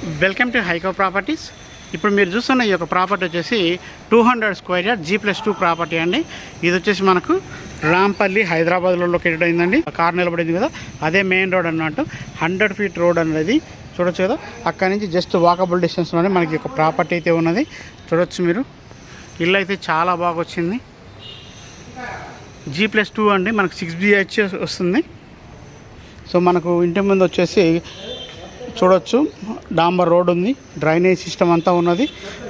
Welcome to హైకో properties. ఇప్పుడు మీరు చూస్తున్న ఈ యొక్క ప్రాపర్టీ వచ్చేసి 200 స్క్వేర్ యార్డ్ G+2 ప్రాపర్టీ అండి. ఇది వచ్చేసి మనకు రాంపల్లి హైదరాబాద్లో లొకేటెడ్ అయిందండి. కార్ నిలబడింది కదా, అదే మెయిన్ రోడ్ అన్నట్టు. 100 ఫీట్ రోడ్ అనేది చూడొచ్చు కదా. అక్కడి నుంచి జస్ట్ వాకబుల్ డిస్టెన్స్లోనే మనకి ఒక ప్రాపర్టీ అయితే ఉన్నది. చూడొచ్చు మీరు. ఇల్లు అయితే చాలా బాగా వచ్చింది. G+2 అండి, మనకు 6 BH వస్తుంది. సో మనకు ఇంటి ముందు వచ్చేసి చూడొచ్చు డాంబర్ రోడ్ ఉంది, డ్రైనేజ్ సిస్టమ్ అంతా ఉన్నది.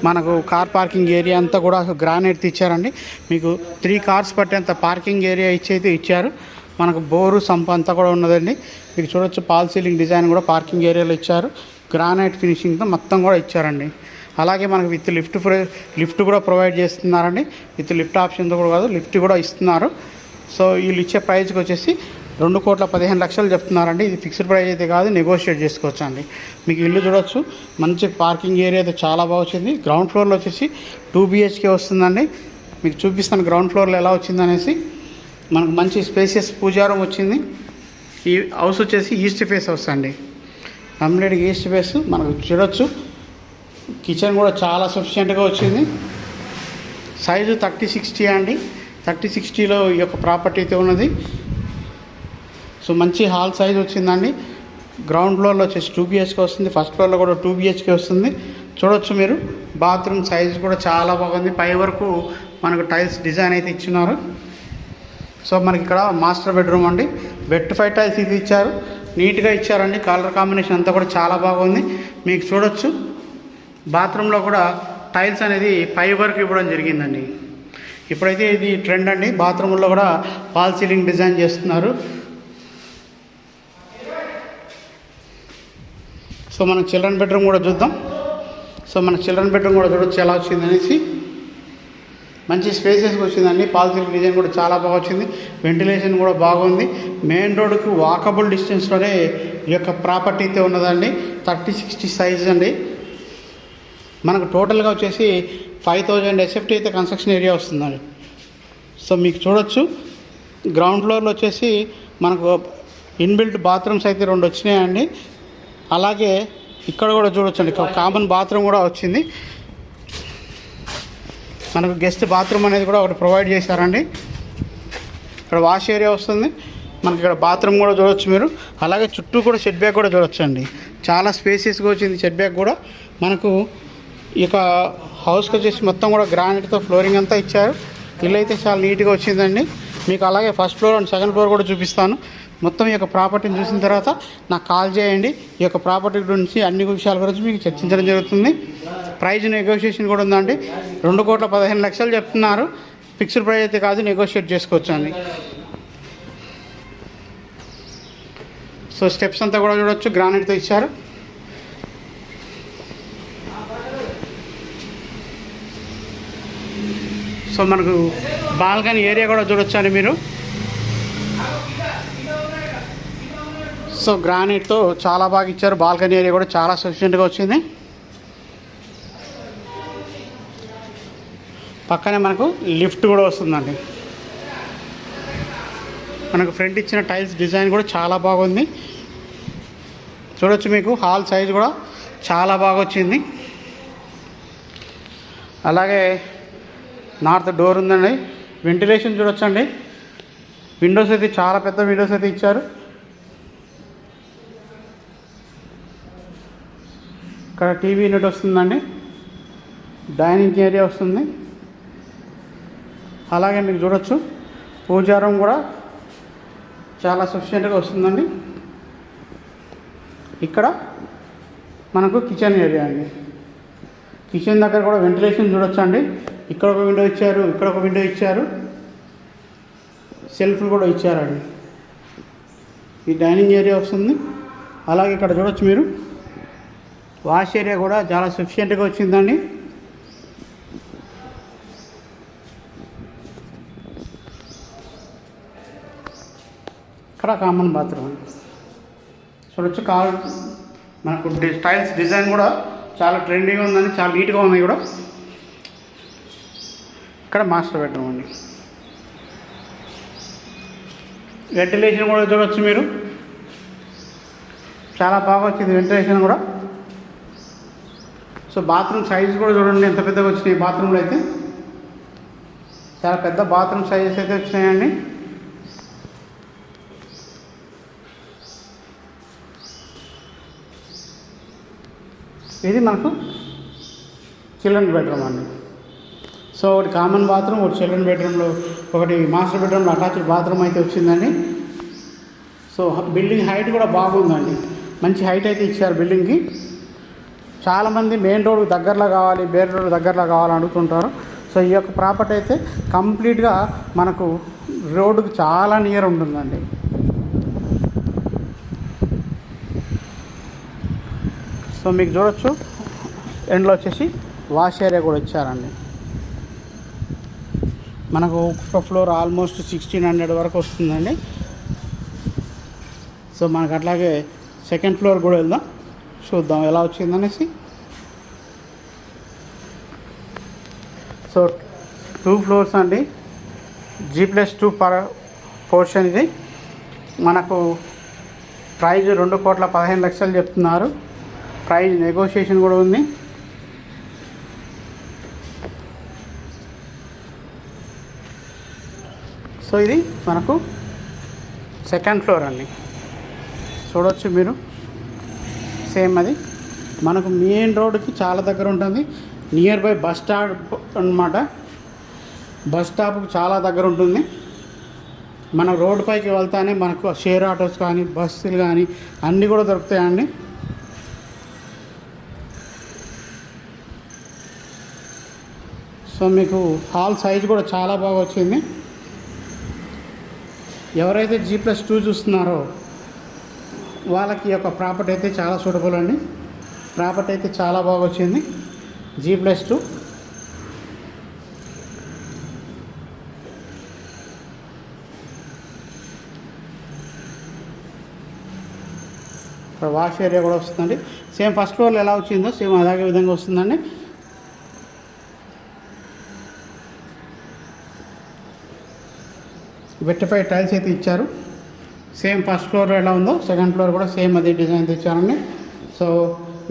మనకు కార్ పార్కింగ్ ఏరియా అంతా కూడా గ్రానైట్ ఇచ్చారండి. మీకు 3 కార్స్ పట్టేంత పార్కింగ్ ఏరియా అయితే ఇచ్చారు. మనకు బోరు సంప అంతా కూడా ఉన్నదండి. మీకు చూడొచ్చు పాల్ సీలింగ్ డిజైన్ కూడా పార్కింగ్ ఏరియాలో ఇచ్చారు. గ్రానైట్ ఫినిషింగ్తో మొత్తం కూడా ఇచ్చారండి. అలాగే మనకు విత్ లిఫ్ట్ కూడా ప్రొవైడ్ చేస్తున్నారండి. విత్ లిఫ్ట్ ఆప్షన్తో కూడా కాదు, లిఫ్ట్ కూడా ఇస్తున్నారు. సో వీళ్ళు ఇచ్చే ప్రైస్కి వచ్చేసి 2,15,00,000 చెప్తున్నారండి. ఇది ఫిక్స్డ్ ప్రైస్ అయితే కాదు, నెగోషియేట్ చేసుకోవచ్చు అండి. మీకు ఇల్లు చూడొచ్చు, మంచి పార్కింగ్ ఏరియా అయితే చాలా బాగా వచ్చింది. గ్రౌండ్ ఫ్లోర్లో వచ్చేసి 2 BHK వస్తుందండి. మీకు చూపిస్తాను గ్రౌండ్ ఫ్లోర్లో ఎలా వచ్చిందనేసి. మనకు మంచి స్పేసియస్ పూజారం వచ్చింది. ఈ హౌస్ వచ్చేసి ఈస్ట్ ఫేస్ హౌస్ అండి, కంప్లీట్గా ఈస్ట్ ఫేస్. మనకు చూడొచ్చు కిచెన్ కూడా చాలా సఫిషియెంట్గా వచ్చింది. సైజు 30-60 అండి. 30-60లో ఈ యొక్క ప్రాపర్టీ అయితే ఉన్నది. సో మంచి హాల్ సైజ్ వచ్చిందండి. గ్రౌండ్ ఫ్లోర్లో వచ్చేసి 2 BHK వస్తుంది, ఫస్ట్ ఫ్లోర్లో కూడా 2 BHK వస్తుంది. చూడొచ్చు మీరు. బాత్రూమ్ సైజ్ కూడా చాలా బాగుంది. పై వరకు మనకు టైల్స్ డిజైన్ అయితే ఇచ్చినారు. సో మనకి ఇక్కడ మాస్టర్ బెడ్రూమ్ అండి. వెట్టిఫై టైల్స్ ఇది ఇచ్చారు, నీట్గా ఇచ్చారండి. కలర్ కాంబినేషన్ అంతా కూడా చాలా బాగుంది. మీకు చూడొచ్చు బాత్రూంలో కూడా టైల్స్ అనేది పై వరకు ఇవ్వడం జరిగిందండి. ఇప్పుడైతే ఇది ట్రెండ్ అండి. బాత్రూంలో కూడా ఫాల్ సీలింగ్ డిజైన్ చేస్తున్నారు. సో మన చిల్డ్రన్ బెడ్రూమ్ కూడా చూద్దాం. సో మన చిల్డ్రన్ బెడ్రూమ్ కూడా చూడొచ్చు ఎలా వచ్చింది అనేసి. మంచి స్పేసెస్గా వచ్చిందండి. ఫాల్ సీలింగ్ డిజైన్ కూడా చాలా బాగా వచ్చింది. వెంటిలేషన్ కూడా బాగుంది. మెయిన్ రోడ్డుకు వాకబుల్ డిస్టెన్స్లోనే ఈ యొక్క ప్రాపర్టీ అయితే ఉన్నదండి. 30-60 సైజ్ అండి. మనకు టోటల్గా వచ్చేసి 5,000 SFT అయితే కన్స్ట్రక్షన్ ఏరియా వస్తుందండి. సో మీకు చూడొచ్చు గ్రౌండ్ ఫ్లోర్లో వచ్చేసి మనకు ఇన్బిల్ట్ బాత్రూమ్స్ అయితే 2 వచ్చినాయండి. అలాగే ఇక్కడ కూడా చూడొచ్చండి, కామన్ బాత్రూమ్ కూడా వచ్చింది. మనకు గెస్ట్ బాత్రూమ్ అనేది కూడా ఒకటి ప్రొవైడ్ చేశారండి. ఇక్కడ వాష్ ఏరియా వస్తుంది. మనకి ఇక్కడ బాత్రూమ్ కూడా చూడొచ్చు మీరు. అలాగే చుట్టూ కూడా షెడ్ బ్యాక్ కూడా చూడొచ్చండి. చాలా స్పేసెస్గా వచ్చింది షెడ్ బ్యాక్ కూడా. మనకు ఇక హౌస్కి వచ్చేసి మొత్తం కూడా గ్రానైట్తో ఫ్లోరింగ్ అంతా ఇచ్చారు. ఇల్లు అయితే చాలా నీట్గా వచ్చిందండి. మీకు అలాగే first floor and second floor కూడా చూపిస్తాను. మొత్తం ఈ యొక్క ప్రాపర్టీని చూసిన తర్వాత నాకు కాల్ చేయండి. ఈ యొక్క ప్రాపర్టీ గురించి అన్ని విషయాల గురించి మీకు చర్చించడం జరుగుతుంది. ప్రైజ్ నెగోషియేషన్ కూడా ఉందండి. 2,15,00,000 చెప్తున్నారు. ఫిక్స్డ్ ప్రైస్ అయితే కాదు, నెగోషియేట్ చేసుకోవచ్చు అండి. సో స్టెప్స్ అంతా కూడా చూడొచ్చు, గ్రానైట్తో ఇచ్చారు. సో మనకు బాల్కనీ ఏరియా కూడా చూడొచ్చు అండి మీరు. సో గ్రానైట్తో చాలా బాగా ఇచ్చారు. బాల్కనీ ఏరియా కూడా చాలా సఫిషియెంట్గా వచ్చింది. పక్కనే మనకు లిఫ్ట్ కూడా వస్తుందండి. మనకు ఫ్రంట్ ఇచ్చిన టైల్స్ డిజైన్ కూడా చాలా బాగుంది. చూడొచ్చు మీకు హాల్ సైజ్ కూడా చాలా బాగా వచ్చింది. అలాగే నార్త్ డోర్ ఉందండి. వెంటిలేషన్ చూడొచ్చండి. విండోస్ అయితే చాలా పెద్ద విండోస్ అయితే ఇచ్చారు. ఇక్కడ టీవీ యూనిట్ వస్తుందండి. డైనింగ్ ఏరియా వస్తుంది. అలాగే మీకు చూడొచ్చు పూజారం కూడా చాలా సఫిషియెంట్గా వస్తుందండి. ఇక్కడ మనకు కిచెన్ ఏరియా అండి. కిచెన్ దగ్గర కూడా వెంటిలేషన్ చూడొచ్చండి. ఇక్కడ ఒక విండో ఇచ్చారు, ఇక్కడ ఒక విండో ఇచ్చారు. సెల్ఫ్లు కూడా ఇచ్చారండి. ఈ డైనింగ్ ఏరియా వస్తుంది. అలాగే ఇక్కడ చూడొచ్చు మీరు వాష్ ఏరియా కూడా చాలా సఫిషియెంట్గా వచ్చిందండి. ఇక్కడ కామన్ బాత్రూమ్ చూడొచ్చు. మనకు టైల్స్ డిజైన్ కూడా చాలా ట్రెండీగా ఉందండి, చాలా నీట్గా ఉన్నాయి కూడా. ఇక్కడ మాస్టర్ బెడ్రూమ్ అండి. వెంటిలేషన్ కూడా చూడవచ్చు మీరు, చాలా బాగా వచ్చింది వెంటిలేషన్ కూడా. సో బాత్రూమ్ సైజ్ కూడా చూడండి ఎంత పెద్దగా వచ్చినాయి. బాత్రూమ్లో అయితే చాలా పెద్ద బాత్రూమ్ సైజెస్ అయితే వచ్చినాయండి. ఇది మనకు చిల్డ్రన్ బెడ్రూమ్ అండి. సో ఒకటి కామన్ బాత్రూమ్, ఒకటి చిల్డ్రన్ బెడ్రూమ్లో, ఒకటి మాస్టర్ బెడ్రూమ్లో అటాచ్డ్ బాత్రూమ్ అయితే వచ్చిందండి. సో బిల్డింగ్ హైట్ కూడా బాగుందండి, మంచి హైట్ అయితే ఇచ్చారు బిల్డింగ్కి. చాలామంది మెయిన్ రోడ్ దగ్గరలో కావాలి, బేర్ రోడ్ దగ్గరలో కావాలని అడుగుతుంటారు. సో ఈ యొక్క ప్రాపర్టీ అయితే కంప్లీట్గా మనకు రోడ్డుకు చాలా నియర్ ఉంటుందండి. సో మీకు చూడొచ్చు ఎండ్లో వచ్చేసి వాష్ ఏరియా కూడా ఇచ్చారండి. మనకు ఒక్కొక్క ఫ్లోర్ ఆల్మోస్ట్ 1600 వరకు వస్తుందండి. సో మనకు అట్లాగే సెకండ్ ఫ్లోర్ కూడా వెళ్దాం, చూద్దాం ఎలా వచ్చిందనేసి. సో 2 ఫ్లోర్స్ అండి, G+2 పోర్షన్. ఇది మనకు ప్రైజ్ 2,15,00,000 చెప్తున్నారు. ప్రైజ్ నెగోషియేషన్ కూడా ఉంది. సో ఇది మనకు సెకండ్ ఫ్లోర్ అండి, చూడవచ్చు మీరు. సేమ్ అది మనకు మెయిన్ రోడ్డుకి చాలా దగ్గర ఉంటుంది. నియర్ బై బస్ స్టాప్ అన్నమాట. బస్ స్టాప్కి చాలా దగ్గర ఉంటుంది. మనం రోడ్డు పైకి వెళ్తానే మనకు షేర్ ఆటోస్ కానీ బస్సులు కానీ అన్నీ కూడా దొరుకుతాయండి. సో మీకు హాల్ సైజ్ కూడా చాలా బాగా వచ్చింది. ఎవరైతే G+2 చూస్తున్నారో వాళ్ళకి ఈ యొక్క ప్రాపర్టీ అయితే చాలా సూటబుల్ అండి. ప్రాపర్టీ అయితే చాలా బాగా వచ్చింది G+2. ఇక్కడ వాష్ ఏరియా కూడా వస్తుందండి. సేమ్ ఫస్ట్ ఫ్లోర్లో ఎలా వచ్చిందో సేమ్ అలాగే విధంగా వస్తుందండి. వెట్టిఫైడ్ టైల్స్ అయితే ఇచ్చారు. సేమ్ ఫస్ట్ ఫ్లోర్ ఎలా ఉందో సెకండ్ ఫ్లోర్ కూడా సేమ్ అదే డిజైన్ ఇచ్చారండి. సో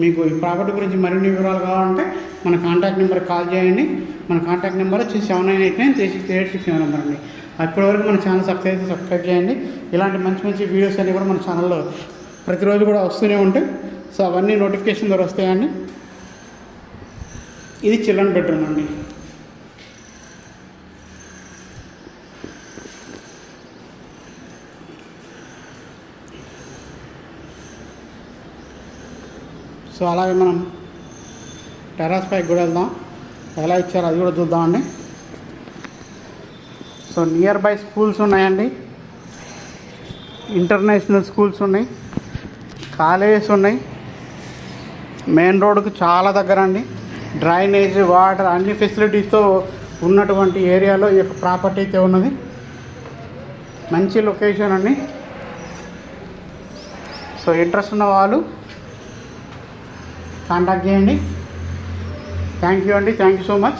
మీకు ఈ ప్రాపర్టీ గురించి మరిన్ని వివరాలు కావాలంటే మన కాంటాక్ట్ నెంబర్కి కాల్ చేయండి. మన కాంటాక్ట్ నెంబర్ వచ్చి 7989363867 నెంబర్ అండి. అప్పటివరకు మన ఛానల్ సబ్స్క్రైబ్ చేయండి. ఇలాంటి మంచి మంచి వీడియోస్ అన్నీ కూడా మన ఛానల్లో ప్రతిరోజు కూడా వస్తూనే ఉంటాయి. సో అవన్నీ నోటిఫికేషన్ ద్వారా వస్తాయండి. ఇది చిల్డ్రన్ బెడ్రూమ్ అండి. సో అలాగే మనం టెర్రస్ పైకి కూడా వెళ్దాం, ఎలా ఇచ్చారో అది కూడా చూద్దామండి. సో నియర్ బై స్కూల్స్ ఉన్నాయండి, ఇంటర్నేషనల్ స్కూల్స్ ఉన్నాయి, కాలేజెస్ ఉన్నాయి. మెయిన్ రోడ్డుకు చాలా దగ్గర అండి. డ్రైనేజ్, వాటర్ అన్ని ఫెసిలిటీస్తో ఉన్నటువంటి ఏరియాలో ఈ యొక్క ప్రాపర్టీ అయితే ఉన్నది. మంచి లొకేషన్ అండి. సో ఇంట్రెస్ట్ ఉన్న వాళ్ళు కాంటాక్ట్ చేయండి. థ్యాంక్ యూ అండి, థ్యాంక్ యూ సో మచ్.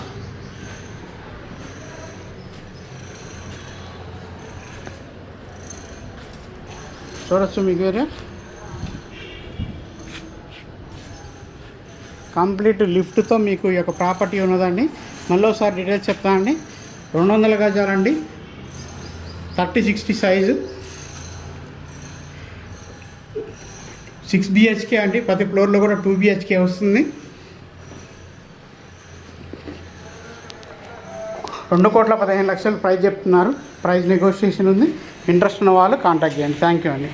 చూడొచ్చు మీకు ఏరియా కంప్లీట్ లిఫ్ట్తో మీకు ఈ యొక్క ప్రాపర్టీ ఉన్నదండి. మళ్ళీ ఒకసారి డీటెయిల్స్ చెప్తానండి. 200 గజాలండి, 30-60 సైజు, 6 BHK అండి. ప్రతి ఫ్లోర్లో కూడా 2 BHK వస్తుంది. 2,15,00,000 ప్రైస్ చెప్తున్నారు. ప్రైస్ నెగోషియేషన్ ఉంది. ఇంట్రెస్ట్ ఉన్న వాళ్ళు కాంటాక్ట్ చేయండి. థ్యాంక్ యూ అండి.